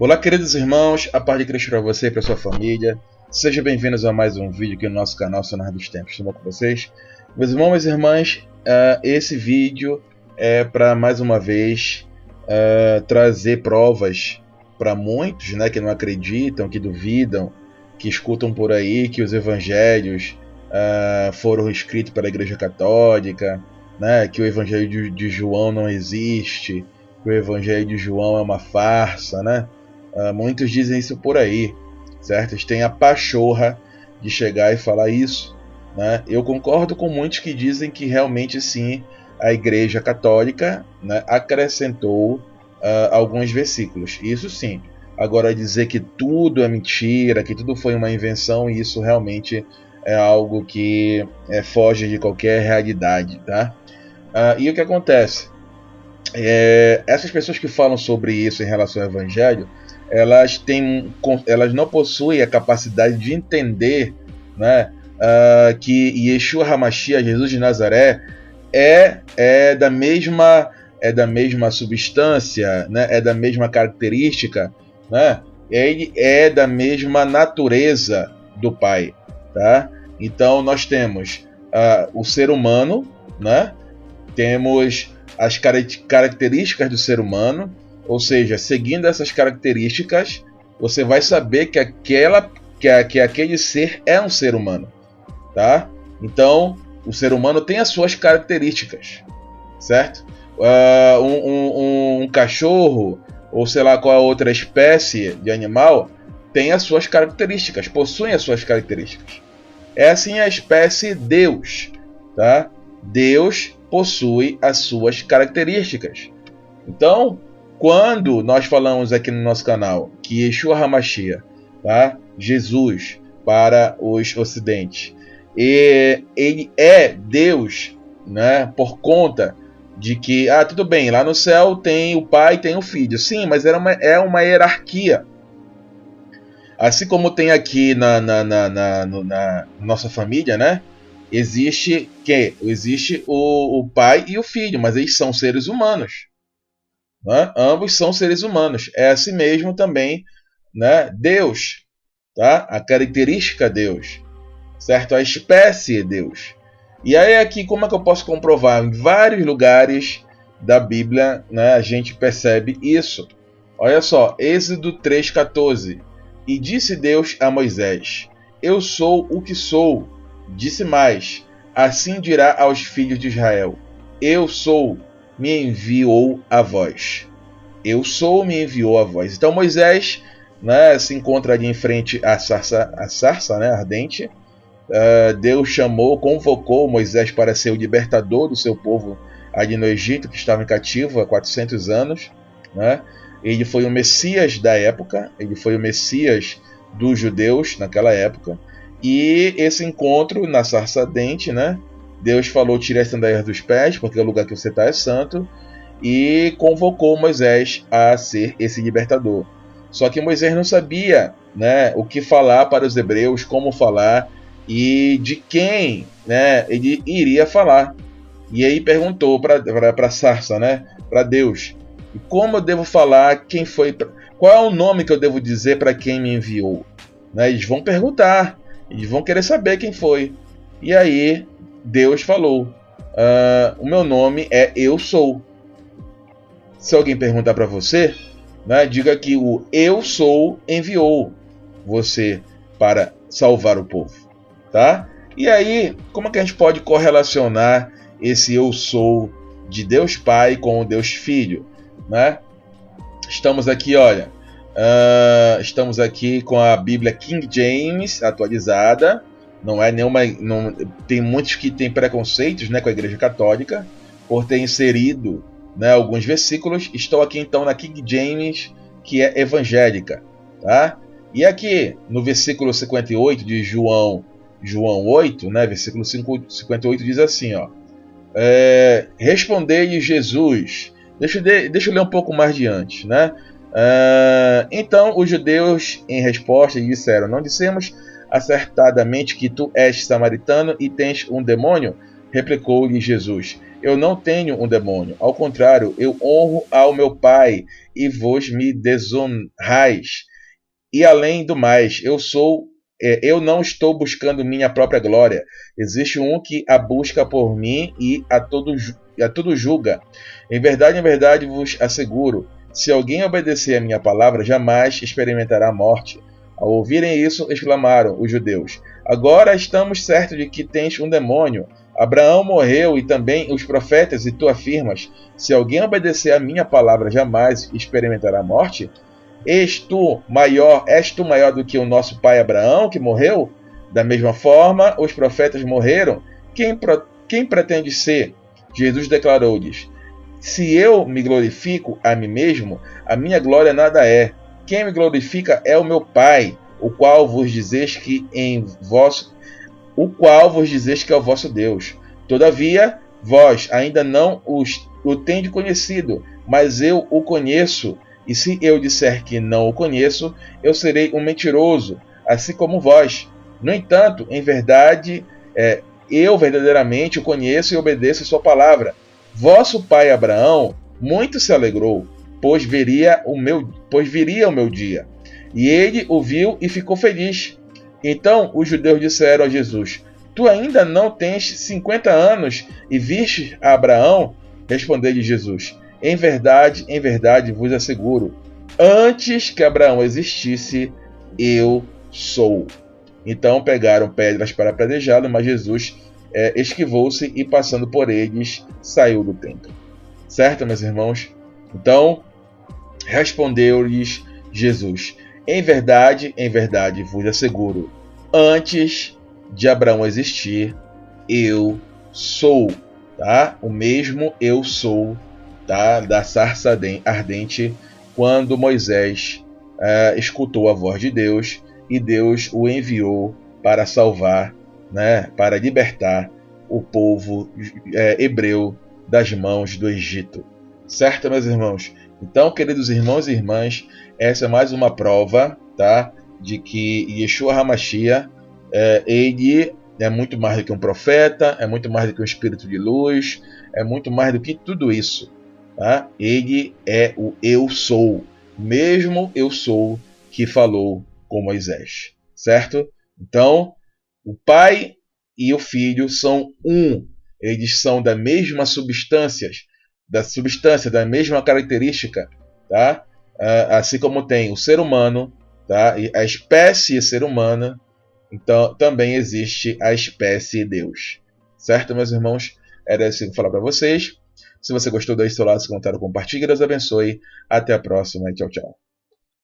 Olá, queridos irmãos, a paz de Cristo para você e para sua família. Sejam bem-vindos a mais um vídeo aqui no nosso canal Sonar dos Tempos. Tudo bom com vocês? Meus irmãos e minhas irmãs, esse vídeo é para mais uma vez trazer provas para muitos, né, que não acreditam, que duvidam, que escutam por aí que os evangelhos foram escritos pela Igreja Católica, né, que o evangelho de João não existe, que o evangelho de João é uma farsa, né? Muitos dizem isso por aí, certo? Eles têm a pachorra de chegar e falar isso, né? Eu concordo com muitos que dizem que realmente sim, a Igreja Católica, né, acrescentou alguns versículos, isso sim. Agora dizer que tudo é mentira, que tudo foi uma invenção, isso realmente é algo que foge de qualquer realidade, tá? E o que acontece? Essas pessoas que falam sobre isso em relação ao Evangelho, elas não possuem a capacidade de entender, né, que Yeshua HaMashiach, Jesus de Nazaré, é da mesma substância, né, é da mesma característica, né, ele é da mesma natureza do Pai, tá? Então nós temos o ser humano, né, temos as características do ser humano, ou seja, seguindo essas características, você vai saber que aquele ser é um ser humano, tá? Então, o ser humano tem as suas características, certo? Um cachorro, ou sei lá qual outra espécie de animal, tem as suas características, possui as suas características. É assim a espécie Deus, tá? Deus possui as suas características. Então, quando nós falamos aqui no nosso canal que Yeshua HaMashiach, tá? Jesus para os ocidentes, ele é Deus, né? Por conta de que, tudo bem, lá no céu tem o Pai e tem o Filho. Sim, mas é uma hierarquia. Assim como tem aqui na nossa família, né? Existe o pai e o filho, mas eles são seres humanos, né? Ambos são seres humanos. É assim mesmo também, né? Deus, tá? A característica Deus, certo? A espécie Deus. E aí aqui, como é que eu posso comprovar? Em vários lugares da Bíblia, né, a gente percebe isso. Olha só, Êxodo 3,14. E disse Deus a Moisés: Eu sou o que sou. Disse mais: Assim dirá aos filhos de Israel: Eu sou, me enviou a vós. Eu sou, me enviou a vós. Então Moisés, né, se encontra ali em frente à sarça, né, ardente. Deus convocou Moisés para ser o libertador do seu povo ali no Egito, que estava em cativo há 400 anos, né? Ele foi o Messias da época, ele foi o Messias dos judeus naquela época. E esse encontro na sarça ardente, né? Deus falou: tire as sandálias dos pés, porque o lugar que você está é santo. E convocou Moisés a ser esse libertador. Só que Moisés não sabia, né, o que falar para os hebreus, como falar e de quem, né, ele iria falar. E aí perguntou para a sarça, né, para Deus: e como eu devo falar? Quem foi? Qual é o nome que eu devo dizer para quem me enviou? Né, eles vão perguntar, eles vão querer saber quem foi. E aí Deus falou: o meu nome é Eu Sou. Se alguém perguntar para você, né, diga que o Eu Sou enviou você para salvar o povo, tá? E aí, como é que a gente pode correlacionar esse Eu Sou de Deus Pai com o Deus Filho, né? Estamos aqui, olha, estamos aqui com a Bíblia King James atualizada. Não é nenhuma, tem muitos que têm preconceitos, né, com a Igreja Católica por ter inserido, né, alguns versículos. Estou aqui então na King James, que é evangélica, tá? E aqui no versículo 58 de João 8, né, versículo 58 diz assim, ó: respondeu-lhe Jesus. Deixa eu ler um pouco mais diante, né? Então os judeus em resposta lhe disseram: não dissemos acertadamente que tu és samaritano e tens um demônio? Replicou-lhe Jesus: Eu não tenho um demônio. Ao contrário, eu honro ao meu Pai, e vos me desonrais. E além do mais, eu não estou buscando minha própria glória. Existe um que a busca por mim e a tudo julga. Em verdade vos asseguro, se alguém obedecer a minha palavra, jamais experimentará a morte. Ao ouvirem isso, exclamaram os judeus: Agora estamos certos de que tens um demônio. Abraão morreu e também os profetas, e tu afirmas: Se alguém obedecer a minha palavra, jamais experimentará a morte? És tu maior do que o nosso pai Abraão, que morreu? Da mesma forma, os profetas morreram. Quem pretende ser? Jesus declarou-lhes: Se eu me glorifico a mim mesmo, a minha glória nada é. Quem me glorifica é o meu Pai, o qual vos dizeis que é o vosso Deus. Todavia, vós ainda não o tendes conhecido, mas eu o conheço. E se eu disser que não o conheço, eu serei um mentiroso, assim como vós. No entanto, em verdade, eu verdadeiramente o conheço e obedeço a sua palavra. Vosso pai Abraão muito se alegrou, pois viria o meu dia. E ele o viu e ficou feliz. Então os judeus disseram a Jesus: Tu ainda não tens 50 anos e viste a Abraão? Respondeu-lhe Jesus: em verdade vos asseguro, antes que Abraão existisse, eu sou. Então pegaram pedras para apedrejá-lo, mas Jesus esquivou-se e, passando por eles, saiu do templo. Certo, meus irmãos? Então, respondeu-lhes Jesus: em verdade vos asseguro, antes de Abraão existir, eu sou. Tá? O mesmo eu sou, tá? Da sarça ardente, quando Moisés escutou a voz de Deus e Deus o enviou para salvar, né? Para libertar o povo hebreu das mãos do Egito. Certo, meus irmãos? Então, queridos irmãos e irmãs, essa é mais uma prova, tá? De que Yeshua HaMashiach, ele é muito mais do que um profeta, é muito mais do que um espírito de luz, é muito mais do que tudo isso. Tá? Ele é o eu sou, mesmo eu sou que falou com Moisés. Certo? Então, o Pai e o Filho são um. Eles são da mesma substância, da mesma característica. Tá? Assim como tem o ser humano, tá? E a espécie ser humana, então também existe a espécie Deus. Certo, meus irmãos? Era isso que eu ia falar para vocês. Se você gostou, deixe seu like, comentário, compartilhe. Deus abençoe. Até a próxima e tchau, tchau.